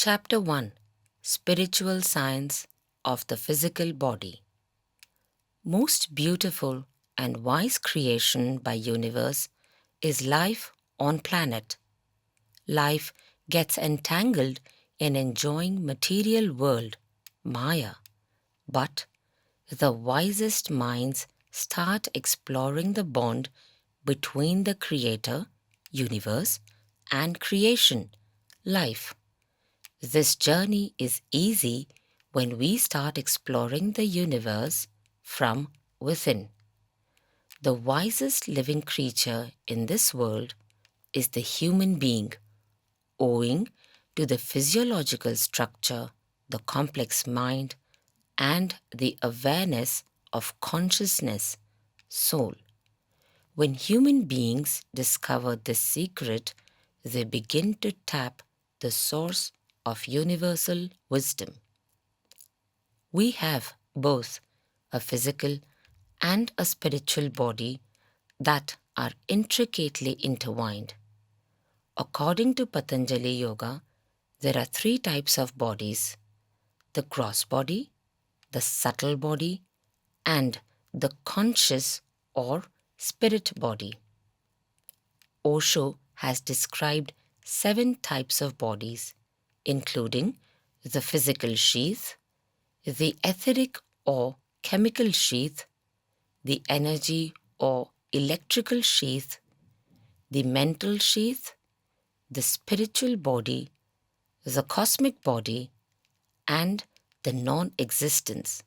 Chapter 1: Spiritual Science of the Physical Body. Most beautiful and wise creation by universe is life on planet. Life gets entangled in enjoying material world, Maya, but the wisest minds start exploring the bond between the creator, universe, and creation, life. This journey is easy when we start exploring the universe from within. The wisest living creature in this world is the human being, owing to the physiological structure, the complex mind, and the awareness of consciousness, soul. When human beings discover this secret, they begin to tap the source of universal wisdom. We have both a physical and a spiritual body that are intricately intertwined. According to Patanjali Yoga, there are three types of bodies: the gross body, the subtle body, and the conscious or spirit body. Osho has described 7 types of bodies, including the physical sheath, the etheric or chemical sheath, the energy or electrical sheath, the mental sheath, the spiritual body, the cosmic body, and the non existence.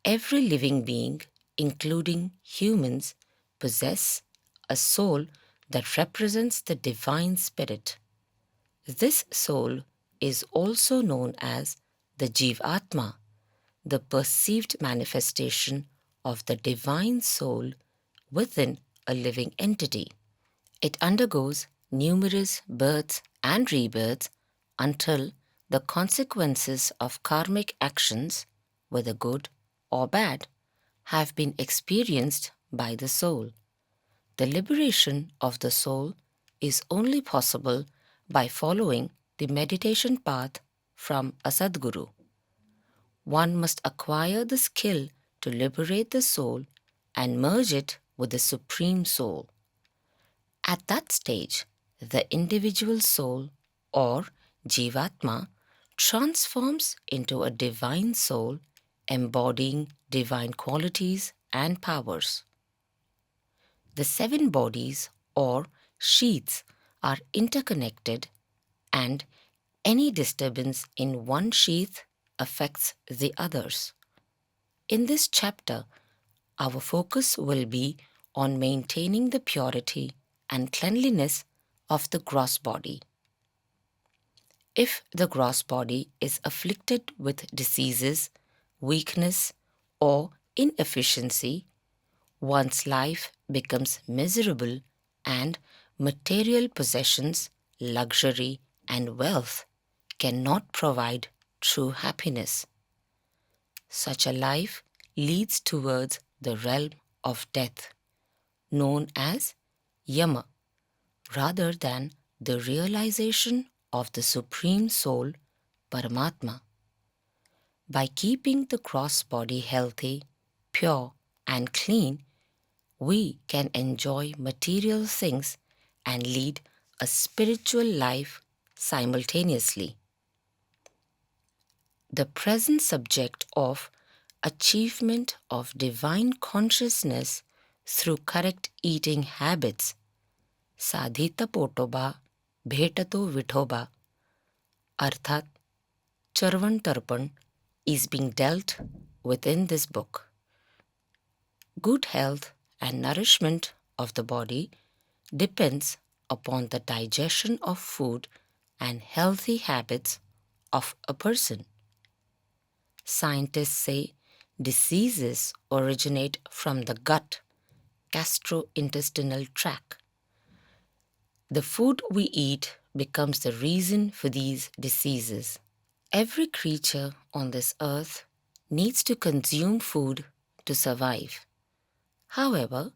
Every living being, including humans, possess a soul that represents the divine spirit. This soul is also known as the Jivatma, the perceived manifestation of the divine soul within a living entity. It undergoes numerous births and rebirths until the consequences of karmic actions, whether good or bad, have been experienced by the soul. The liberation of the soul is only possible by following the meditation path from a Sadguru. One must acquire the skill to liberate the soul and merge it with the Supreme Soul. At that stage, the individual soul or Jivatma transforms into a divine soul embodying divine qualities and powers. The 7 bodies or sheaths are interconnected, and any disturbance in one sheath affects the others. In this chapter, our focus will be on maintaining the purity and cleanliness of the gross body. If the gross body is afflicted with diseases, weakness, or inefficiency, one's life becomes miserable and material possessions, luxury, and wealth cannot provide true happiness. Such a life leads towards the realm of death, known as Yama, rather than the realization of the Supreme Soul, Paramatma. By keeping the gross body healthy, pure, and clean, we can enjoy material things and lead a spiritual life simultaneously. The present subject of achievement of divine consciousness through correct eating habits, Sadhita Potoba Bhetato Vithoba, Arthat Charvan Tarpan, is being dealt within this book. Good health and nourishment of the body depends upon the digestion of food and healthy habits of a person. Scientists say diseases originate from the gut, gastrointestinal tract. The food we eat becomes the reason for these diseases. Every creature on this earth needs to consume food to survive. However,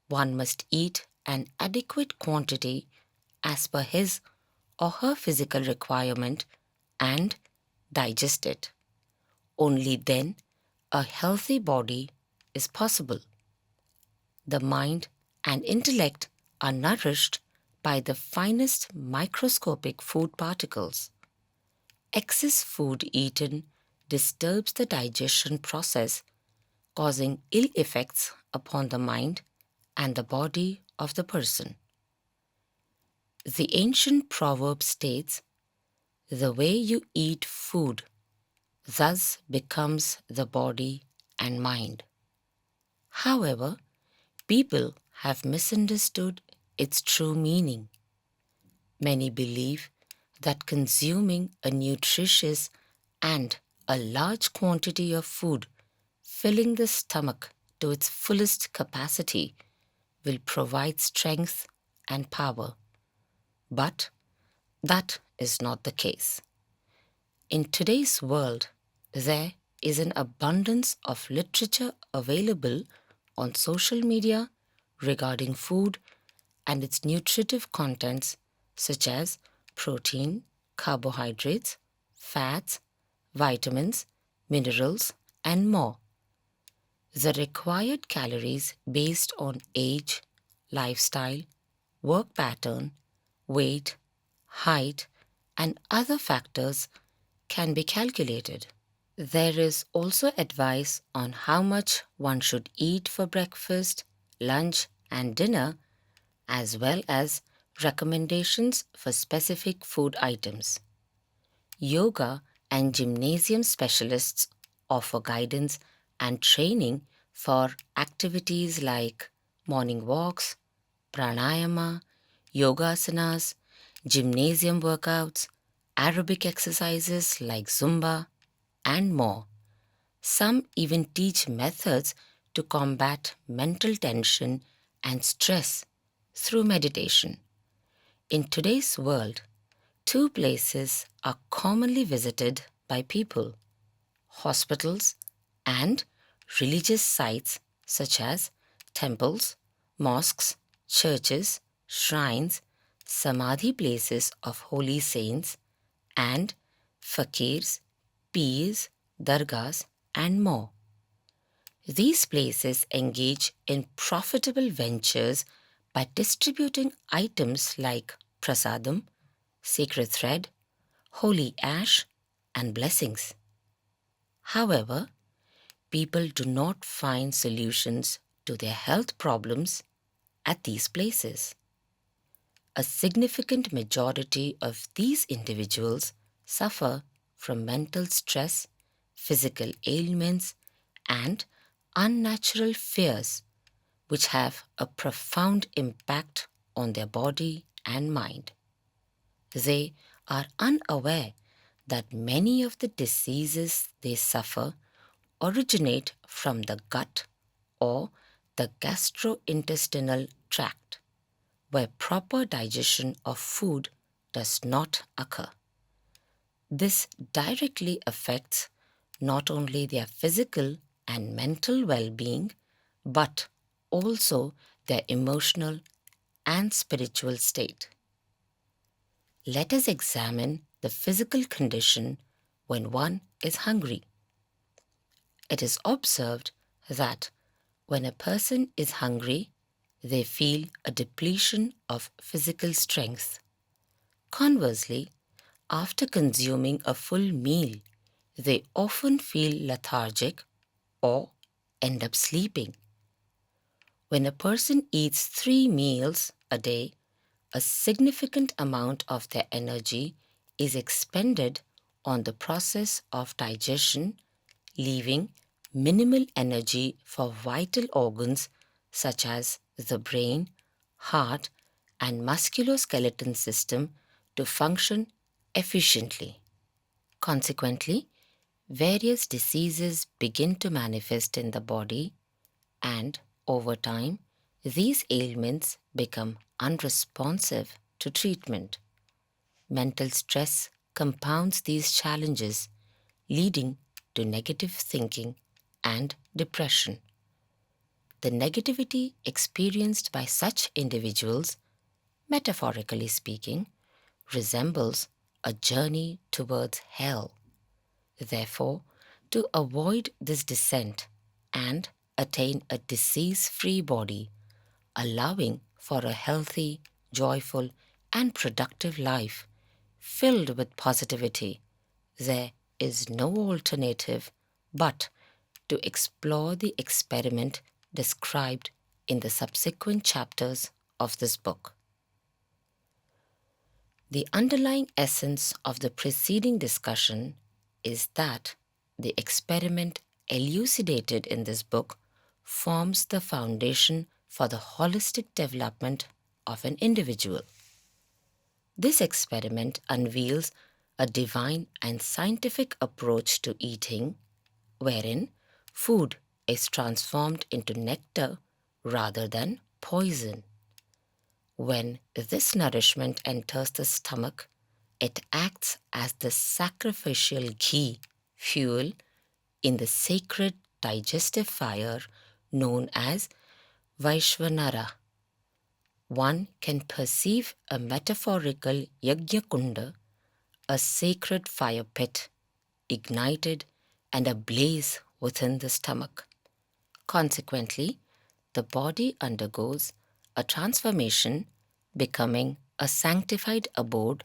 one must eat an adequate quantity as per his or her physical requirement and digest it. Only then a healthy body is possible. The mind and intellect are nourished by the finest microscopic food particles. Excess food eaten disturbs the digestion process, causing ill effects upon the mind and the body of the person. The ancient proverb states, "The way you eat food thus becomes the body and mind." However, people have misunderstood its true meaning. Many believe that consuming a nutritious and a large quantity of food, filling the stomach to its fullest capacity, will provide strength and power. But that is not the case. In today's world, there is an abundance of literature available on social media regarding food and its nutritive contents such as protein, carbohydrates, fats, vitamins, minerals, and more. The required calories based on age, lifestyle, work pattern, weight, height, and other factors can be calculated. There is also advice on how much one should eat for breakfast, lunch, and dinner, as well as recommendations for specific food items. Yoga and gymnasium specialists offer guidance and training for activities like morning walks, pranayama, yoga asanas, gymnasium workouts, aerobic exercises like Zumba, and more. Some even teach methods to combat mental tension and stress through meditation. In today's world, two places are commonly visited by people: hospitals and religious sites such as temples, mosques, churches, shrines, samadhi places of holy saints, and fakirs, peers, dargahs, and more. These places engage in profitable ventures by distributing items like prasadam, sacred thread, holy ash, and blessings. However, people do not find solutions to their health problems at these places. A significant majority of these individuals suffer from mental stress, physical ailments, and unnatural fears, which have a profound impact on their body and mind. They are unaware that many of the diseases they suffer originate from the gut or the gastrointestinal tract, where proper digestion of food does not occur. This directly affects not only their physical and mental well being, but also their emotional and spiritual state. Let us examine the physical condition when one is hungry. It is observed that when a person is hungry, they feel a depletion of physical strength. Conversely, after consuming a full meal, they often feel lethargic or end up sleeping. When a person eats 3 meals a day, a significant amount of their energy is expended on the process of digestion, leaving minimal energy for vital organs such as the brain, heart, and musculoskeletal system to function efficiently. Consequently, various diseases begin to manifest in the body, and over time, these ailments become unresponsive to treatment. Mental stress compounds these challenges, leading to negative thinking and depression. The negativity experienced by such individuals, metaphorically speaking, resembles a journey towards hell. Therefore, to avoid this descent and attain a disease free body, allowing for a healthy, joyful, and productive life filled with positivity, there is no alternative but to explore the experiment described in the subsequent chapters of this book. The underlying essence of the preceding discussion is that the experiment elucidated in this book forms the foundation for the holistic development of an individual. This experiment unveils a divine and scientific approach to eating, wherein food is transformed into nectar rather than poison. When this nourishment enters the stomach, it acts as the sacrificial ghee fuel in the sacred digestive fire known as Vaishvanara. One can perceive a metaphorical yajna a sacred fire pit, ignited and ablaze within the stomach. Consequently, the body undergoes a transformation, becoming a sanctified abode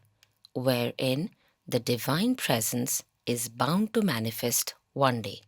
wherein the divine presence is bound to manifest one day.